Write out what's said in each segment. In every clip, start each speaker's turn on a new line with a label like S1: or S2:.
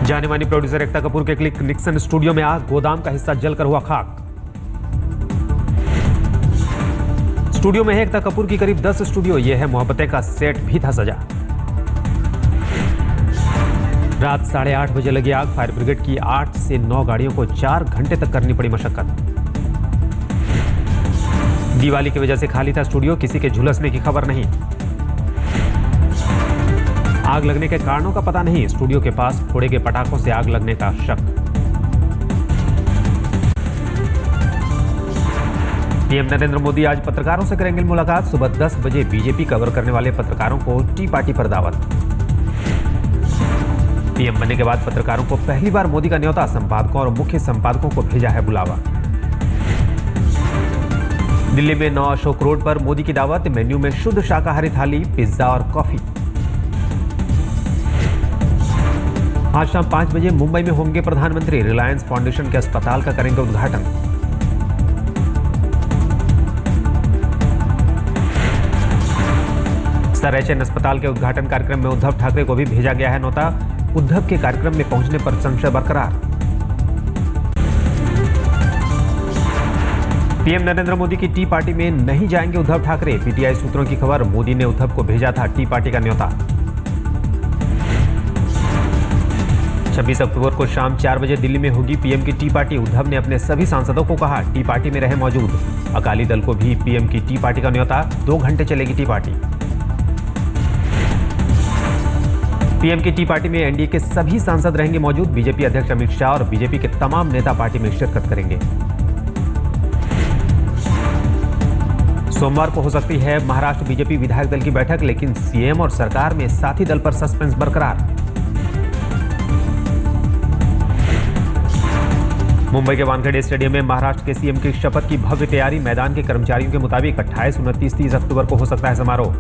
S1: जाने मानी प्रोड्यूसर एकता कपूर के क्लिक निक्सन स्टूडियो में आग, गोदाम का हिस्सा जलकर हुआ खाक। स्टूडियो में है एकता कपूर की करीब 10 स्टूडियो। यह है मोहब्बतें का सेट भी था सजा। रात 8:30 बजे लगी आग। फायर ब्रिगेड की 8 से 9 गाड़ियों को 4 घंटे तक करनी पड़ी मशक्कत। दिवाली की वजह से खाली था स्टूडियो, किसी के झुलसने की खबर नहीं। आग लगने के कारणों का पता नहीं। स्टूडियो के पास फोड़े के पटाखों से आग लगने का शक। पीएम नरेंद्र मोदी आज पत्रकारों से करेंगे मुलाकात। सुबह 10 बजे बीजेपी कवर करने वाले पत्रकारों को टी पार्टी पर दावत। पीएम बनने के बाद पत्रकारों को पहली बार मोदी का न्योता। संपादकों और मुख्य संपादकों को भेजा है बुलावा। दिल्ली में 9 अशोक रोड पर मोदी की दावत। मेन्यू में शुद्ध शाकाहारी थाली, पिज्जा और कॉफी। आज शाम 5 बजे मुंबई में होंगे प्रधानमंत्री। रिलायंस फाउंडेशन के अस्पताल का करेंगे उद्घाटन। सर एचएन अस्पताल के उद्घाटन कार्यक्रम में उद्धव ठाकरे को भी भेजा गया है न्योता। उद्धव के कार्यक्रम में पहुंचने पर संशय बरकरार। पीएम नरेंद्र मोदी की टी पार्टी में नहीं जाएंगे उद्धव ठाकरे। पीटीआई सूत्रों की खबर, मोदी ने उद्धव को भेजा था टी पार्टी का न्योता। 26 अक्टूबर को शाम 4 बजे दिल्ली में होगी पीएम की टी पार्टी। उद्धव ने अपने सभी सांसदों को कहा टी पार्टी में रहे मौजूद। अकाली दल को भी पीएम की टी पार्टी का न्योता। 2 घंटे चलेगी टी पार्टी। पीएम की टी पार्टी में एनडीए के सभी सांसद रहेंगे मौजूद। बीजेपी अध्यक्ष अमित शाह और बीजेपी के तमाम नेता पार्टी में शिरकत करेंगे। सोमवार को हो सकती है महाराष्ट्र बीजेपी विधायक दल की बैठक, लेकिन सीएम और सरकार में साथी दल पर सस्पेंस बरकरार। मुंबई के वानखेड़े स्टेडियम में महाराष्ट्र के सीएम की शपथ की भव्य तैयारी। मैदान के कर्मचारियों के मुताबिक 28, 29, 30 अक्टूबर को हो सकता है समारोह।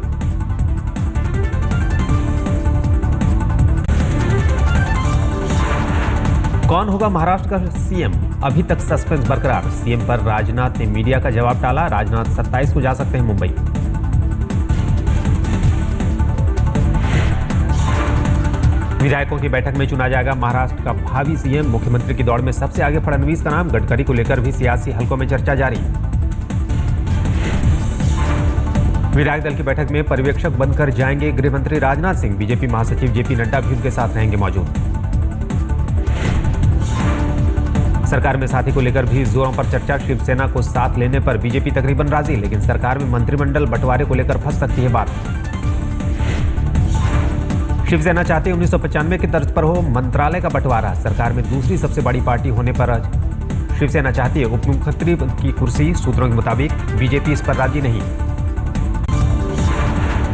S1: कौन होगा महाराष्ट्र का सीएम? अभी तक सस्पेंस बरकरार। सीएम पर राजनाथ ने मीडिया का जवाब टाला। राजनाथ 27 को जा सकते हैं मुंबई। विधायकों की बैठक में चुना जाएगा महाराष्ट्र का भावी सीएम। मुख्यमंत्री की दौड़ में सबसे आगे फडणवीस का नाम। गडकरी को लेकर भी सियासी हलकों में चर्चा जारी। विधायक दल की बैठक में पर्यवेक्षक बनकर जाएंगे गृह मंत्री राजनाथ सिंह। बीजेपी महासचिव जेपी नड्डा भी उनके साथ रहेंगे मौजूद। सरकार में साथी को लेकर भी जोरों पर चर्चा। शिवसेना को साथ लेने पर बीजेपी तकरीबन राजी, लेकिन सरकार में मंत्रिमंडल बंटवारे को लेकर फंस सकती है बात। शिवसेना चाहती 1995 की तर्ज पर हो मंत्रालय का बंटवारा। सरकार में दूसरी सबसे बड़ी पार्टी होने पर शिवसेना चाहती है उप मुख्यमंत्री की कुर्सी। सूत्रों के मुताबिक बीजेपी इस पर राजी नहीं।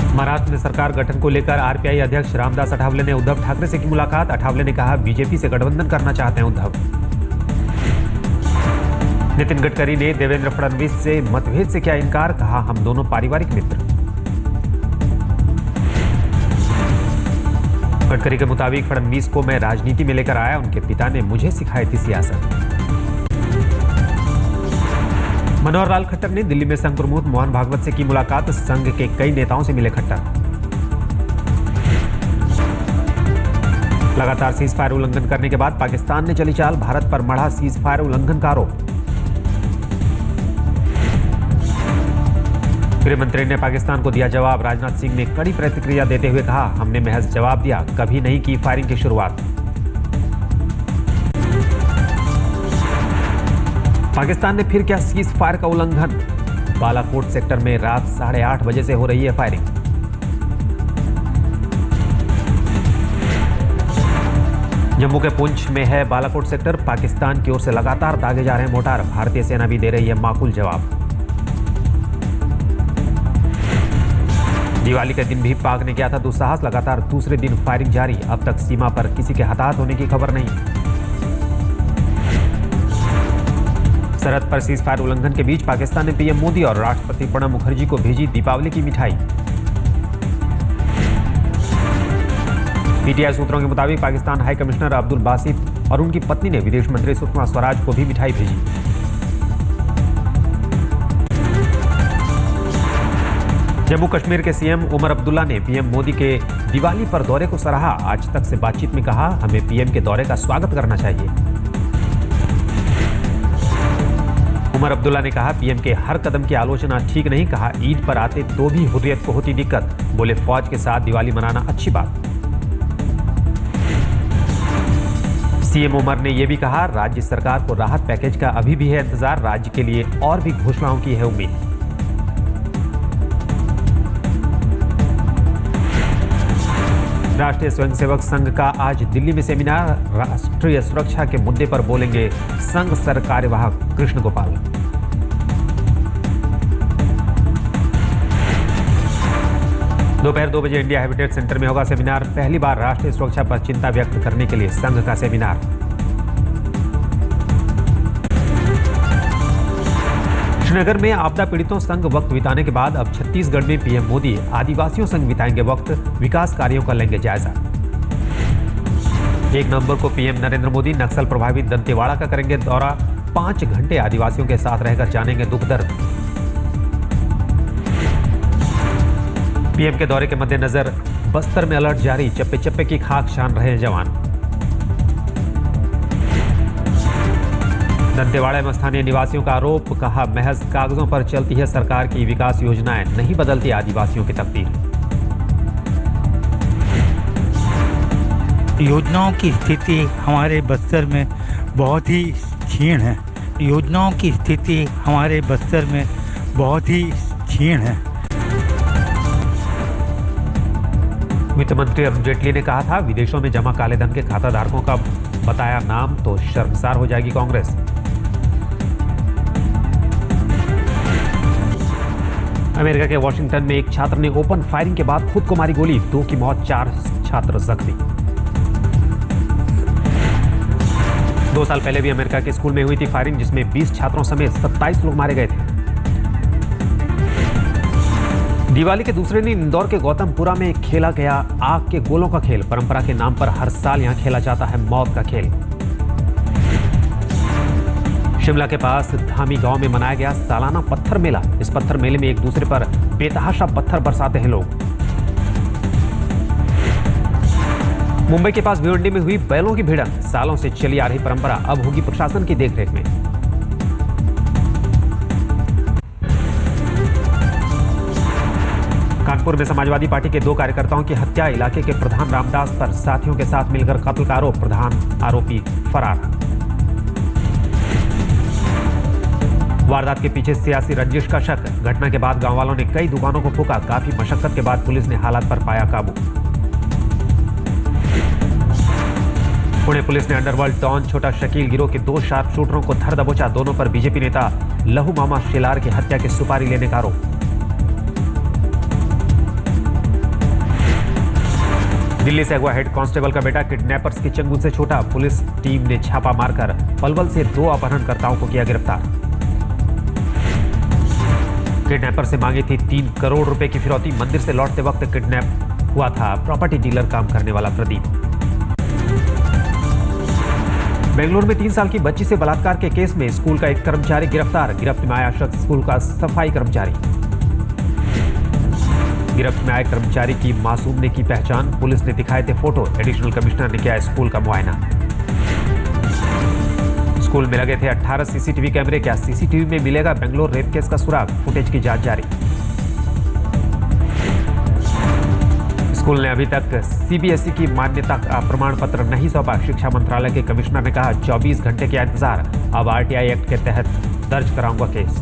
S1: महाराष्ट्र में सरकार गठन को लेकर आरपीआई अध्यक्ष रामदास अठावले ने उद्धव ठाकरे से की मुलाकात। अठावले ने कहा बीजेपी से गठबंधन करना चाहते हैं उद्धव। नितिन गडकरी ने देवेंद्र फडणवीस से मतभेद से किया इनकार। कहा हम दोनों पारिवारिक मित्र। गडकरी के मुताबिक फडणवीस को मैं राजनीति में लेकर आया, उनके पिता ने मुझे सिखाई थी सियासत। मनोहर लाल खट्टर ने दिल्ली में संघ प्रमुख मोहन भागवत से की मुलाकात। संघ के कई नेताओं से मिले खट्टर। लगातार सीज फायर उल्लंघन करने के बाद पाकिस्तान ने चली चाल। भारत पर मढ़ा सीज फायर उल्लंघन का आरोप। गृह मंत्री ने पाकिस्तान को दिया जवाब। राजनाथ सिंह ने कड़ी प्रतिक्रिया देते हुए कहा हमने महज जवाब दिया, कभी नहीं की फायरिंग की शुरुआत। पाकिस्तान ने फिर किया सीज फायर का उल्लंघन। बालाकोट सेक्टर में रात 8:30 बजे से हो रही है फायरिंग। जम्मू के पुंछ में है बालाकोट सेक्टर। पाकिस्तान की ओर से लगातार दागे जा रहे हैं मोर्टार। भारतीय सेना भी दे रही है माकूल जवाब। दिवाली के दिन भी पाक ने किया था दुस्साहस। लगातार दूसरे दिन फायरिंग जारी। अब तक सीमा पर किसी के हताहत होने की खबर नहीं। सरहद पर सीज फायर उल्लंघन के बीच पाकिस्तान ने पीएम मोदी और राष्ट्रपति प्रणब मुखर्जी को भेजी दीपावली की मिठाई। पीटीआई सूत्रों के मुताबिक पाकिस्तान हाई कमिश्नर अब्दुल बासित और उनकी पत्नी ने विदेश मंत्री सुषमा स्वराज को भी मिठाई भेजी। जम्मू कश्मीर के सीएम उमर अब्दुल्ला ने पीएम मोदी के दिवाली पर दौरे को सराहा। आज तक से बातचीत में कहा, हमें पीएम के दौरे का स्वागत करना चाहिए। उमर अब्दुल्ला ने कहा, पीएम के हर कदम की आलोचना ठीक नहीं। कहा, ईद पर आते तो भी हुर्रियत को होती दिक्कत। बोले, फौज के साथ दिवाली मनाना अच्छी बात। सीएम उमर ने यह भी कहा, राज्य सरकार को राहत पैकेज का अभी भी है इंतजार। राज्य के लिए और भी घोषणाओं की है उम्मीद। राष्ट्रीय स्वयंसेवक संघ का आज दिल्ली में सेमिनार। राष्ट्रीय सुरक्षा के मुद्दे पर बोलेंगे संघ सर कार्यवाहक कृष्ण गोपाल। दोपहर 2 बजे इंडिया हैबिटेट सेंटर में होगा सेमिनार। पहली बार राष्ट्रीय सुरक्षा पर चिंता व्यक्त करने के लिए संघ का सेमिनार। श्रीनगर में आपदा पीड़ितों संग वक्त बिताने के बाद अब छत्तीसगढ़ में पीएम मोदी आदिवासियों संग बिताएंगे वक्त। विकास कार्यों का लेंगे जायजा। 1 नवंबर को पीएम नरेंद्र मोदी नक्सल प्रभावित दंतेवाड़ा का करेंगे दौरा। 5 घंटे आदिवासियों के साथ रहकर जानेंगे दुख दर्द। पीएम के दौरे के मद्देनजर बस्तर में अलर्ट जारी। चप्पे चप्पे की खाक छान रहे जवान। दंतेवाड़ा में स्थानीय निवासियों का आरोप। कहा, महज कागजों पर चलती है सरकार की विकास योजनाएं, नहीं बदलती आदिवासियों की तकदीर।
S2: योजनाओं की स्थिति हमारे बस्तर में बहुत ही क्षीण है। योजनाओं की स्थिति हमारे बस्तर में बहुत ही क्षीण है।
S1: वित्त मंत्री अरुण जेटली ने कहा था, विदेशों में जमा कालेधन के खाताधारकों का बताया नाम तो शर्मसार हो जाएगी कांग्रेस। अमेरिका के वॉशिंगटन में एक छात्र ने ओपन फायरिंग के बाद खुद को मारी गोली। 2 की मौत, 4 छात्र जख्मी। 2 साल पहले भी अमेरिका के स्कूल में हुई थी फायरिंग, जिसमें 20 छात्रों समेत 27 लोग मारे गए थे। दिवाली के दूसरे दिन इंदौर के गौतमपुरा में खेला गया आग के गोलों का खेल। परंपरा के नाम पर हर साल यहां खेला जाता है मौत का खेल। शिमला के पास धामी गांव में मनाया गया सालाना पत्थर मेला। इस पत्थर मेले में एक दूसरे पर बेतहाशा पत्थर बरसाते हैं लोग। मुंबई के पास भिवंडी में हुई बैलों की भिड़ंत। सालों से चली आ रही परंपरा अब होगी प्रशासन की देखरेख में। कानपुर में समाजवादी पार्टी के 2 कार्यकर्ताओं की हत्या। इलाके के प्रधान रामदास पर साथियों के साथ मिलकर कत्ल का आरोप। प्रधान आरोपी फरार। वारदात के पीछे सियासी रंजिश का शक। घटना के बाद गांव वालों ने कई दुकानों को फूंका। काफी मशक्कत के बाद पुलिस ने हालात पर पाया काबू। पुणे पुलिस ने अंडरवर्ल्ड डॉन छोटा शकील गिरोह के 2 शार्प शूटरों को धर दबोचा। दोनों पर बीजेपी नेता लहू मामा शेलार की हत्या की सुपारी लेने का आरोप। दिल्ली से अगवा हेड कांस्टेबल का बेटा किडनैपर्स के चंगुल से छूटा। पुलिस टीम ने छापा मारकर पलवल से 2 अपहरणकर्ताओं को किया गिरफ्तार। किडनैपर से मांगी थी 3 करोड़ रुपए की फिरौती। मंदिर से लौटते वक्त किडनैप हुआ था प्रॉपर्टी डीलर काम करने वाला प्रदीप। बेंगलुरु में 3 साल की बच्ची से बलात्कार के केस में स्कूल का एक कर्मचारी गिरफ्तार। गिरफ्त में आया शख्स स्कूल का सफाई कर्मचारी। गिरफ्त में आए कर्मचारी की मासूम ने की पहचान। पुलिस ने दिखाए थे फोटो। एडिशनल कमिश्नर ने किया स्कूल का मुआयना। स्कूल में लगे थे 18 सीसीटीवी कैमरे। क्या सीसीटीवी में मिलेगा बेंगलुरु रेप केस का सुराग? फुटेज की जांच जारी। स्कूल ने अभी तक सीबीएसई की मान्यता का प्रमाण पत्र नहीं सौंपा। शिक्षा मंत्रालय के कमिश्नर ने कहा, 24 घंटे का इंतजार। अब आरटीआई एक्ट के तहत दर्ज कराऊंगा केस।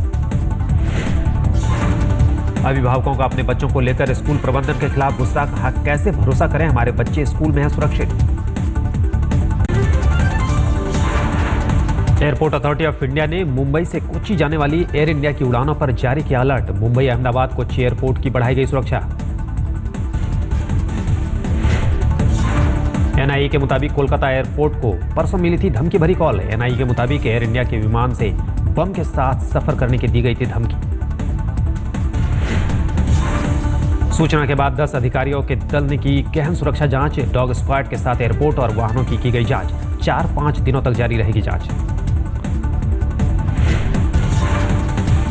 S1: अभिभावकों का अपने बच्चों को लेकर स्कूल प्रबंधन के खिलाफ गुस्सा। कहा, कैसे भरोसा करें, हमारे बच्चे स्कूल में हैं सुरक्षित। एयरपोर्ट अथॉरिटी ऑफ इंडिया ने मुंबई से कोच्चि जाने वाली एयर इंडिया की उड़ानों पर जारी किया अलर्ट। मुंबई अहमदाबाद कोच्चि एयरपोर्ट की बढ़ाई गई सुरक्षा। एनआईए के मुताबिक कोलकाता एयरपोर्ट को परसों मिली थी धमकी भरी कॉल। एनआईए के मुताबिक एयर इंडिया के विमान से बम के साथ सफर करने की दी गई थी धमकी। सूचना के बाद 10 अधिकारियों के दल ने की गहन सुरक्षा जांच। डॉग स्क्वाड के साथ एयरपोर्ट और वाहनों की गई जांच। 4-5 दिनों तक जारी रहेगी जांच।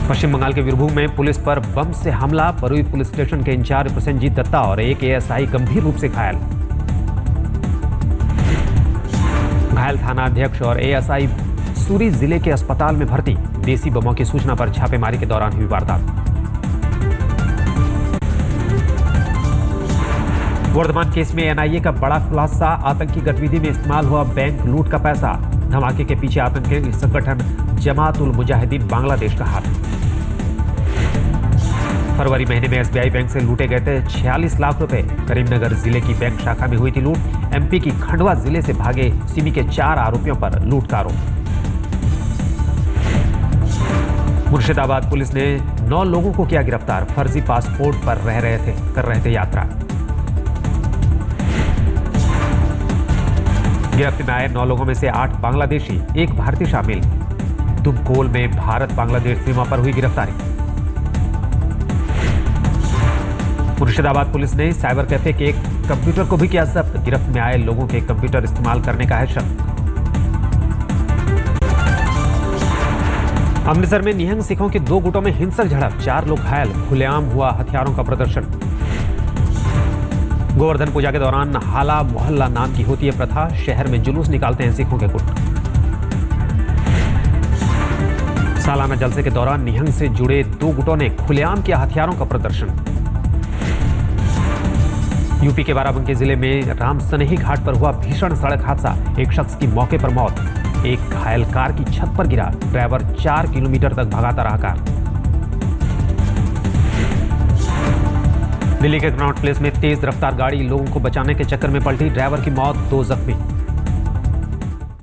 S1: पश्चिम बंगाल के वीरभूम में पुलिस पर बम से हमला। बरुई पुलिस स्टेशन के इंचार्ज प्रसेनजीत दत्ता और एक एएसआई गंभीर रूप से घायल। घायल थाना अध्यक्ष और एएसआई सूरी जिले के अस्पताल में भर्ती। देसी बमों की सूचना पर छापेमारी के दौरान हुई वारदात। वर्धमान केस में एनआईए का बड़ा खुलासा। आतंकी गतिविधि में इस्तेमाल हुआ बैंक लूट का पैसा। धमाके के पीछे आतंकी संगठन जमात उल मुजाहिदीन बांग्लादेश का हाथ। फरवरी महीने में एसबीआई बैंक से लूटे गए थे 46 लाख रुपए। करीमनगर जिले की बैंक शाखा में हुई थी लूट। एमपी की खंडवा जिले से भागे सिमी के 4 आरोपियों पर लूट का आरोप। मुर्शिदाबाद पुलिस ने 9 लोगों को किया गिरफ्तार। फर्जी पासपोर्ट पर कर रहे थे यात्रा। गिरफ्त में आए 9 लोगों में से 8 बांग्लादेशी, 1 भारतीय शामिल। दुबकोल में भारत बांग्लादेश सीमा पर हुई गिरफ्तारी। मुर्शिदाबाद पुलिस ने साइबर कैफे के एक कंप्यूटर को भी किया जब्त। गिरफ्त में आए लोगों के कंप्यूटर इस्तेमाल करने का है शक। अमृतसर में निहंग सिखों के 2 गुटों में हिंसक झड़प। 4 लोग घायल। खुलेआम हुआ हथियारों का प्रदर्शन। गोवर्धन पूजा के दौरान हाला मोहल्ला नाम की होती है प्रथा। शहर में जुलूस निकालते हैं सिखों के गुट। सालाना जलसे के दौरान निहंग से जुड़े 2 गुटों ने खुलेआम किया हथियारों का प्रदर्शन। यूपी के बाराबंकी जिले में रामसनेही घाट पर हुआ भीषण सड़क हादसा। एक शख्स की मौके पर मौत। एक घायल कार की छत पर गिरा। ड्राइवर 4 किलोमीटर तक भगाता रहा कार। दिल्ली के कनॉट प्लेस में तेज रफ्तार गाड़ी लोगों को बचाने के चक्कर में पलटी। ड्राइवर की मौत, 2 जख्मी।